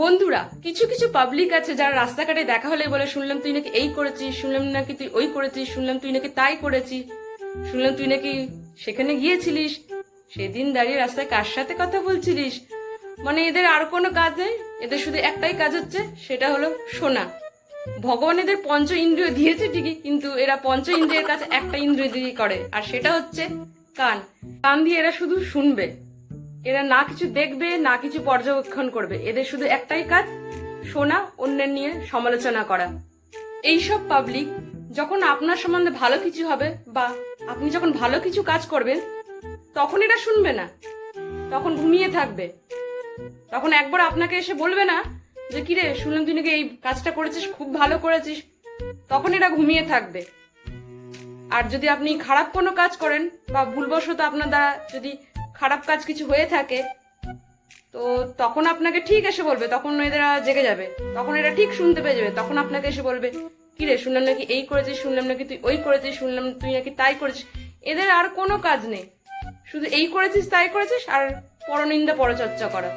বন্ধুরা, কিছু কিছু পাবলিক আছে যারা রাস্তাঘাটে দেখা হলে বলে, শুনলাম তুই নাকি এই করেছিস, শুনলাম নাকি তুই ওই করেছিস, শুনলাম তুই নাকি তাই করেছিস, শুনলাম তুই নাকি সেখানে গিয়েছিলিস, সেদিন দাঁড়িয়ে রাস্তায় কার সাথে কথা বলছিলিস। মানে এদের আর কোনো কাজ নেই, এদের শুধু একটাই কাজ হচ্ছে, সেটা হলো শোনা। ভগবান এদের পঞ্চ ইন্দ্রিয় দিয়েছে ঠিকই, কিন্তু এরা পঞ্চ ইন্দ্রিয়ের কাছে একটা ইন্দ্রিয় দিয়ে করে, আর সেটা হচ্ছে কান। কান দিয়ে এরা শুধু শুনবে, এরা না কিছু দেখবে না কিছু পর্যবেক্ষণ করবে। এদের শুধু একটাই কাজ, শোনা, অন্যের নিয়ে সমালোচনা করা। এইসব পাবলিক যখন আপনার সম্বন্ধে ভালো কিছু হবে বা আপনি যখন ভালো কিছু কাজ করবেন, তখন এরা শুনবে না, তখন ঘুমিয়ে থাকবে। তখন একবার আপনাকে এসে বলবে না যে কিরে, শুনলাম তুই নাকি এই কাজটা করেছিস, খুব ভালো করেছিস, তখন এরা ঘুমিয়ে থাকবে। আর যদি আপনি খারাপ কোনো কাজ করেন বা ভুলবশত আপনার দ্বারা যদি খারাপ কাজ কিছু হয়ে থাকে, তো তখন আপনাকে ঠিক এসে বলবে, তখন এরা জেগে যাবে, তখন এরা ঠিক শুনতে পেয়ে যাবে, তখন আপনাকে এসে বলবে কিরে, শুনলাম নাকি এই করেছিস, শুনলাম নাকি তুই ওই করেছিস, শুনলাম তুই নাকি তাই করেছিস। এদের আর কোনো কাজ নেই, শুধু এই করেছিস তাই করেছিস আর পরনিন্দা পরচর্চা করা।